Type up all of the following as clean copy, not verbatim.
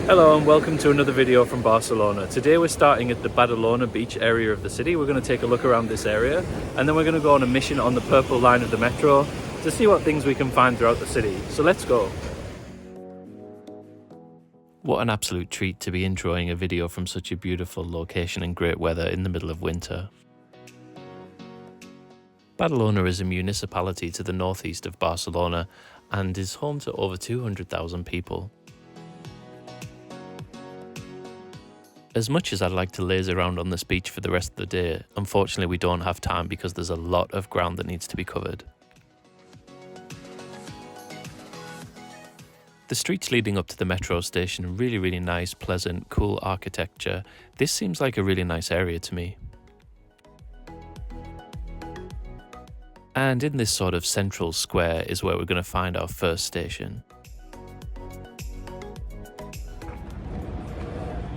Hello and welcome to another video from Barcelona. Today we're starting at the Badalona beach area of the city. We're going to take a look around this area and then we're going to go on a mission on the purple line of the metro to see what things we can find throughout the city. So let's go. What an absolute treat to be enjoying a video from such a beautiful location and great weather in the middle of winter. Badalona is a municipality to the northeast of Barcelona and is home to over 200,000 people. As much as I'd like to laze around on this beach for the rest of the day, unfortunately we don't have time because there's a lot of ground that needs to be covered. The streets leading up to the metro station, really nice, pleasant, cool architecture. This seems like a really nice area to me. And in this sort of central square is where we're going to find our first station.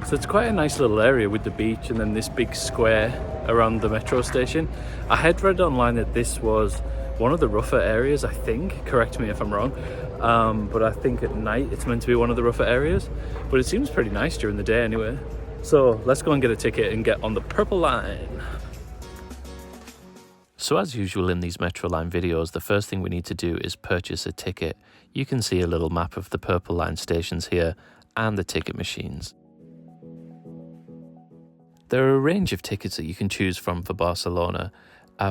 So it's quite a nice little area with the beach and then this big square around the metro station. I had read online that this was one of the rougher areas, I think. Correct me if I'm wrong. But I think at night it's meant to be one of the rougher areas. But it seems pretty nice during the day anyway. So let's go and get a ticket and get on the purple line. So as usual in these Metro Line videos, the first thing we need to do is purchase a ticket. You can see a little map of the Purple Line stations here and the ticket machines. There are a range of tickets that you can choose from for Barcelona.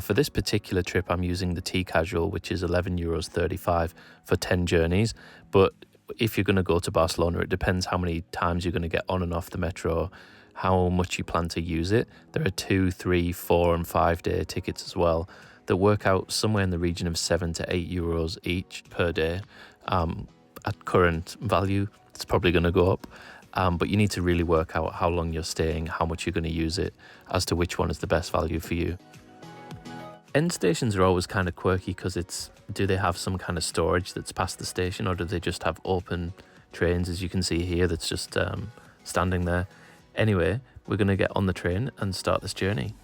For this particular trip, I'm using the T-Casual, which is €11.35 for 10 journeys. But if you're going to go to Barcelona, it depends how many times you're going to get on and off the metro, how much you plan to use it. There are 2, 3, 4 and 5 day tickets as well that work out somewhere in the region of €7 to €8 each per day. At current value, it's probably going to go up. But you need to really work out how long you're staying, how much you're going to use it, as to which one is the best value for you. End stations are always kind of quirky because do they have some kind of storage that's past the station, or do they just have open trains, as you can see here, that's just standing there? Anyway, we're going to get on the train and start this journey.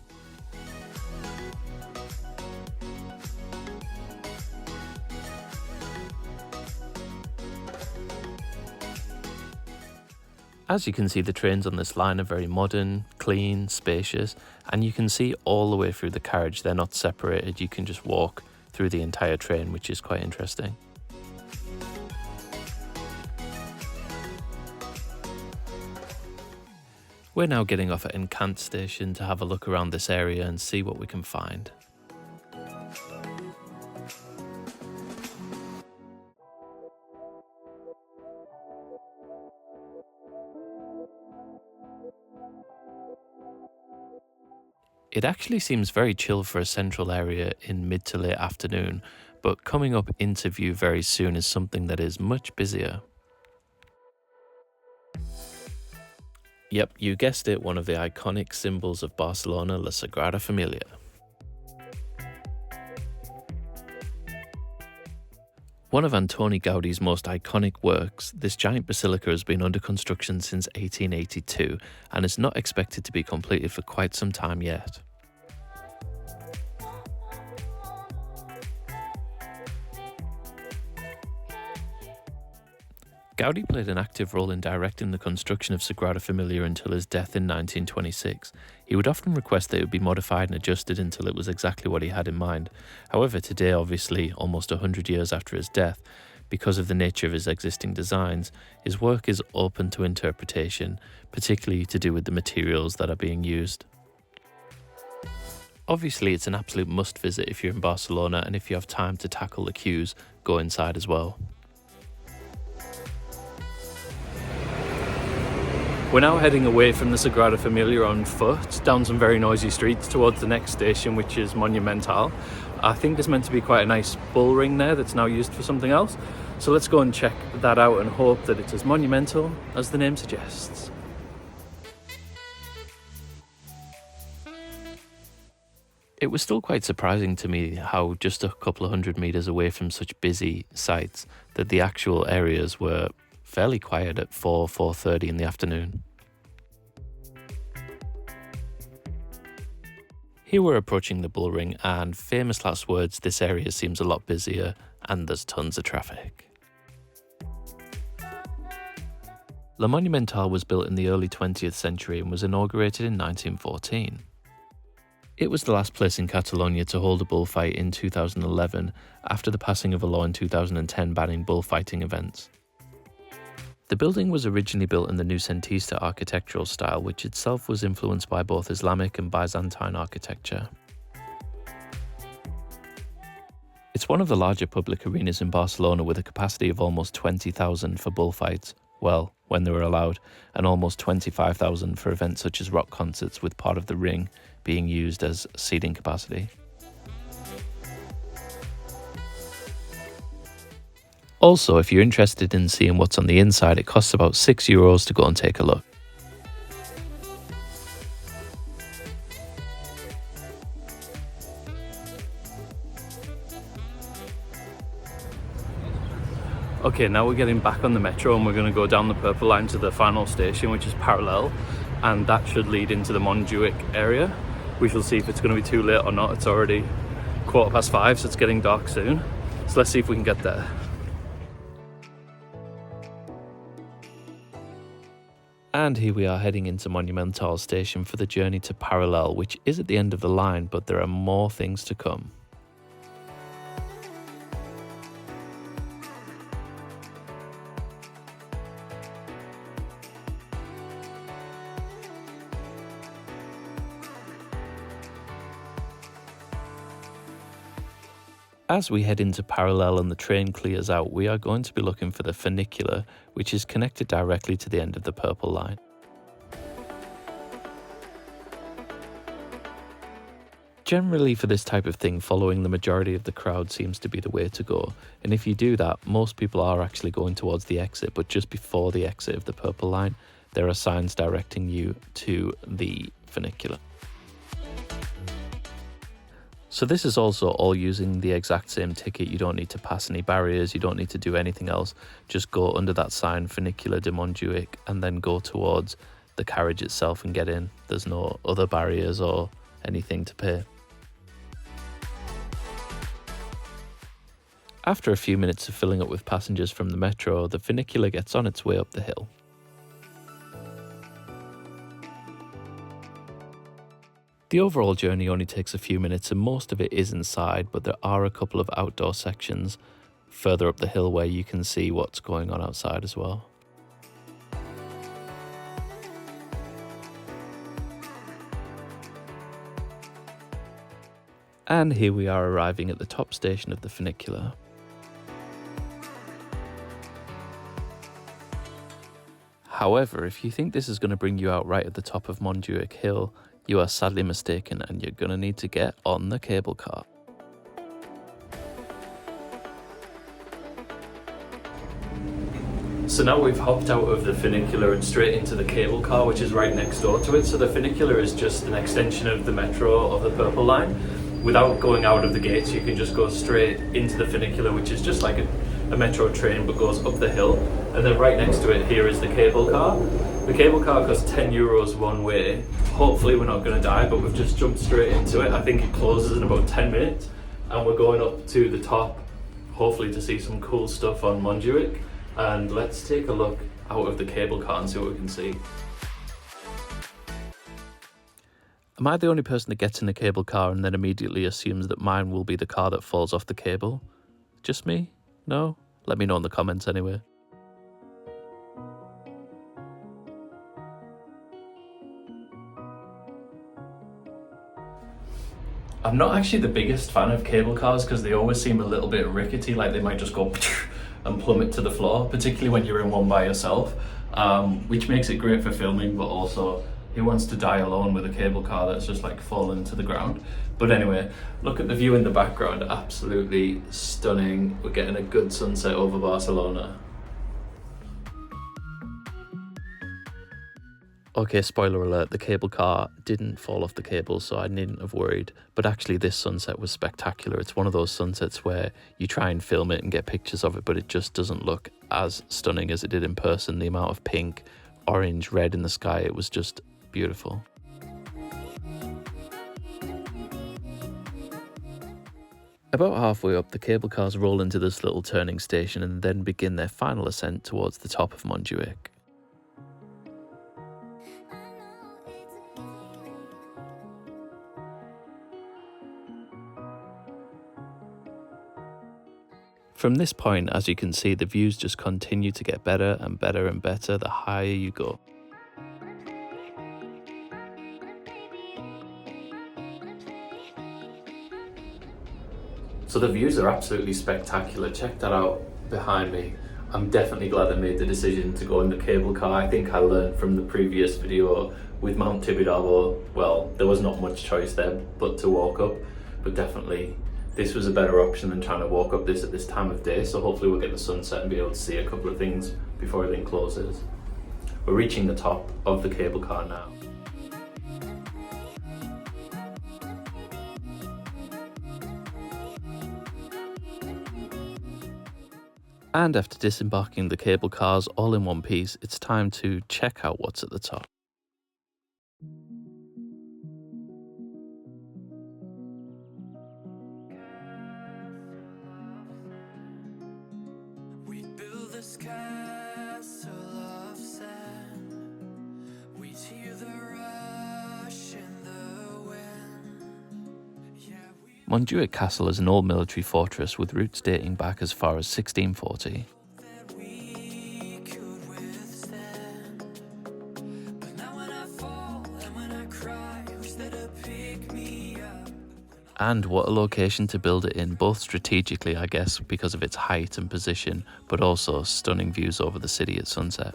As you can see, the trains on this line are very modern, clean, spacious, and you can see all the way through the carriage. They're not separated. You can just walk through the entire train, which is quite interesting. We're now getting off at Encant station to have a look around this area and see what we can find. It actually seems very chill for a central area in mid to late afternoon, but coming up into view very soon is something that is much busier. Yep, you guessed it, one of the iconic symbols of Barcelona, La Sagrada Familia. One of Antoni Gaudi's most iconic works, this giant basilica has been under construction since 1882 and is not expected to be completed for quite some time yet. Gaudi played an active role in directing the construction of Sagrada Familia until his death in 1926. He would often request that it would be modified and adjusted until it was exactly what he had in mind. However, today, obviously, almost 100 years after his death, because of the nature of his existing designs, his work is open to interpretation, particularly to do with the materials that are being used. Obviously, it's an absolute must visit if you're in Barcelona, and if you have time to tackle the queues, go inside as well. We're now heading away from the Sagrada Familia on foot, down some very noisy streets towards the next station, which is Monumental. I think there's meant to be quite a nice bull ring there that's now used for something else. So let's go and check that out and hope that it's as monumental as the name suggests. It was still quite surprising to me how just a couple of 100 meters away from such busy sites that the actual areas were fairly quiet at 4:30 in the afternoon. Here we're approaching the bull ring, and famous last words, this area seems a lot busier and there's tons of traffic. La Monumental was built in the early 20th century and was inaugurated in 1914. It was the last place in Catalonia to hold a bullfight in 2011 after the passing of a law in 2010 banning bullfighting events. The building was originally built in the Noucentista architectural style, which itself was influenced by both Islamic and Byzantine architecture. It's one of the larger public arenas in Barcelona with a capacity of almost 20,000 for bullfights, well, when they were allowed, and almost 25,000 for events such as rock concerts, with part of the ring being used as seating capacity. Also, if you're interested in seeing what's on the inside, it costs about €6 to go and take a look. Okay, now we're getting back on the metro and we're going to go down the purple line to the final station, which is Parallel, and that should lead into the Montjuic area. We shall see if it's going to be too late or not. It's already 5:15, so it's getting dark soon. So let's see if we can get there. And here we are heading into Monumental station for the journey to Parallel, which is at the end of the line, but there are more things to come. As we head into Parallel and the train clears out, we are going to be looking for the Funicular, which is connected directly to the end of the purple line. Generally for this type of thing, following the majority of the crowd seems to be the way to go, and if you do that, most people are actually going towards the exit, but just before the exit of the purple line, there are signs directing you to the Funicular. So this is also all using the exact same ticket. You don't need to pass any barriers, you don't need to do anything else. Just go under that sign, Funicular de Montjuic, and then go towards the carriage itself and get in. There's no other barriers or anything to pay. After a few minutes of filling up with passengers from the metro, the Funicular gets on its way up the hill. The overall journey only takes a few minutes and most of it is inside, but there are a couple of outdoor sections further up the hill where you can see what's going on outside as well. And here we are arriving at the top station of the Funicular. However, if you think this is going to bring you out right at the top of Montjuic Hill, you are sadly mistaken and you're going to need to get on the cable car. So now we've hopped out of the Funicular and straight into the cable car, which is right next door to it. So the Funicular is just an extension of the metro of the Purple Line. Without going out of the gates, you can just go straight into the Funicular, which is just like a metro train but goes up the hill. And then right next to it here is the cable car. The cable car costs €10 one way. Hopefully we're not going to die, but we've just jumped straight into it. I think it closes in about 10 minutes and we're going up to the top, hopefully to see some cool stuff on Montjuic. And let's take a look out of the cable car and see what we can see. Am I the only person that gets in the cable car and then immediately assumes that mine will be the car that falls off the cable? Just me? No? Let me know in the comments anyway. I'm not actually the biggest fan of cable cars because they always seem a little bit rickety, like they might just go and plummet to the floor, particularly when you're in one by yourself, which makes it great for filming, but also who wants to die alone with a cable car that's just like fallen to the ground? But anyway, look at the view in the background, absolutely stunning. We're getting a good sunset over Barcelona. Okay, spoiler alert, the cable car didn't fall off the cable, so I needn't have worried. But actually this sunset was spectacular. It's one of those sunsets where you try and film it and get pictures of it, but it just doesn't look as stunning as it did in person. The amount of pink, orange, red in the sky, it was just beautiful. About halfway up, the cable cars roll into this little turning station and then begin their final ascent towards the top of Montjuic. From this point, as you can see, the views just continue to get better and better and better the higher you go. So the views are absolutely spectacular. Check that out behind me. I'm definitely glad I made the decision to go in the cable car. I think I learned from the previous video with Mount Tibidabo, well, there was not much choice there but to walk up, but definitely this was a better option than trying to walk up this at this time of day. So hopefully we'll get the sunset and be able to see a couple of things before everything closes. We're reaching the top of the cable car now. And after disembarking the cable cars all in one piece, it's time to check out what's at the top. We build this castle of sand. We hear the rush in the wind. Montjuic Castle is an old military fortress with roots dating back as far as 1640. And what a location to build it in, both strategically, I guess, because of its height and position, but also stunning views over the city at sunset.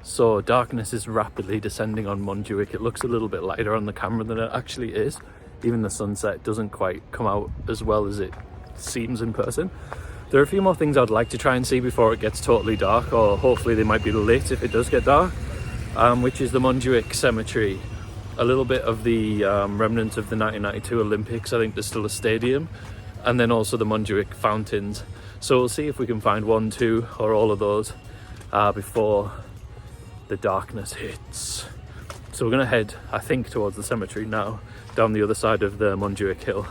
So darkness is rapidly descending on Montjuic. It looks a little bit lighter on the camera than it actually is. Even the sunset doesn't quite come out as well as it seems in person. There are a few more things I'd like to try and see before it gets totally dark, or hopefully they might be lit if it does get dark, which is the Montjuic Cemetery. A little bit of the remnants of the 1992 Olympics. I think there's still a stadium, and then also the Montjuic fountains. So we'll see if we can find one, two, or all of those before the darkness hits. So we're gonna head, I think, towards the cemetery now, down the other side of the Montjuic Hill.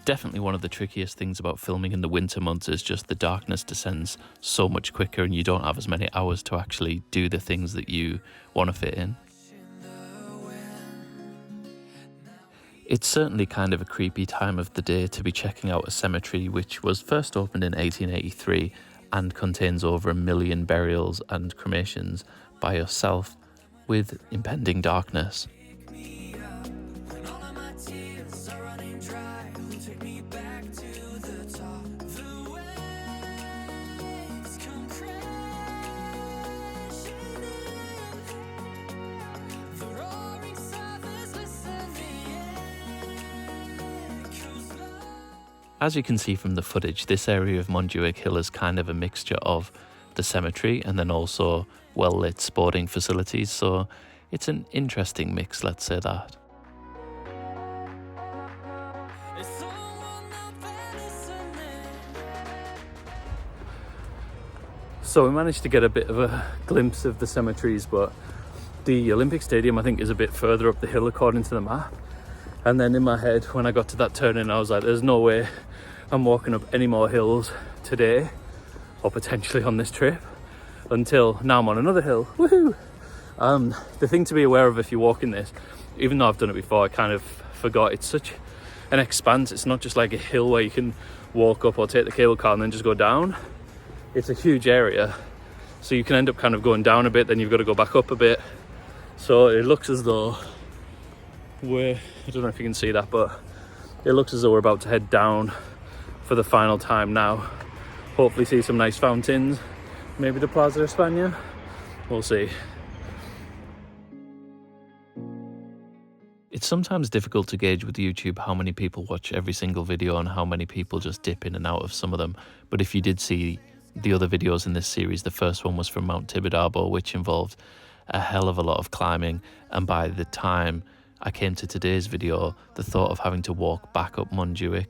Definitely one of the trickiest things about filming in the winter months is just the darkness descends so much quicker and you don't have as many hours to actually do the things that you want to fit in. It's certainly kind of a creepy time of the day to be checking out a cemetery which was first opened in 1883 and contains over 1 million burials and cremations by yourself with impending darkness. As you can see from the footage, this area of Montjuic Hill is kind of a mixture of the cemetery and then also well-lit sporting facilities, so it's an interesting mix, let's say that. So we managed to get a bit of a glimpse of the cemeteries, but the Olympic Stadium I think is a bit further up the hill according to the map. And then in my head, when I got to that turning, I was like, there's no way I'm walking up any more hills today, or potentially on this trip, until now I'm on another hill. Woohoo! The thing to be aware of if you're walking this, even though I've done it before, I kind of forgot, it's such an expanse. It's not just like a hill where you can walk up or take the cable car and then just go down. It's a huge area, so you can end up kind of going down a bit, then you've got to go back up a bit. So it looks as though I don't know if you can see that, but it looks as though we're about to head down for the final time now. Hopefully see some nice fountains, maybe the Plaza España, we'll see. It's sometimes difficult to gauge with YouTube how many people watch every single video and how many people just dip in and out of some of them, but if you did see the other videos in this series, the first one was from Mount Tibidabo, which involved a hell of a lot of climbing, and by the time I came to today's video, the thought of having to walk back up Montjuic,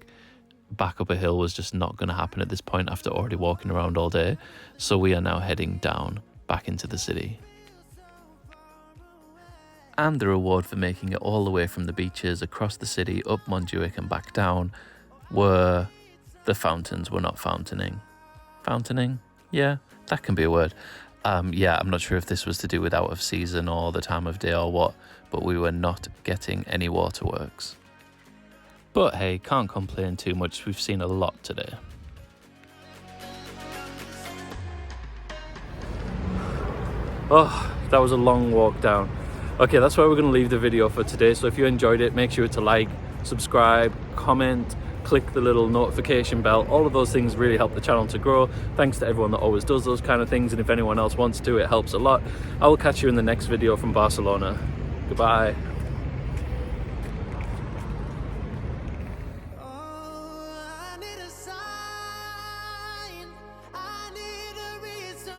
back up a hill, was just not going to happen at this point after already walking around all day. So we are now heading down back into the city. And the reward for making it all the way from the beaches across the city, up Montjuic and back down, were the fountains were not fountaining. Fountaining? Yeah, that can be a word. Yeah, I'm not sure if this was to do with out of season or the time of day or what, but we were not getting any waterworks. But hey, can't complain too much. We've seen a lot today. Oh, that was a long walk down. Okay, that's where we're going to leave the video for today. So if you enjoyed it, make sure to like, subscribe, comment, click the little notification bell. All of those things really help the channel to grow. Thanks to everyone that always does those kind of things, and if anyone else wants to, it helps a lot. I will catch you in the next video from Barcelona. Goodbye.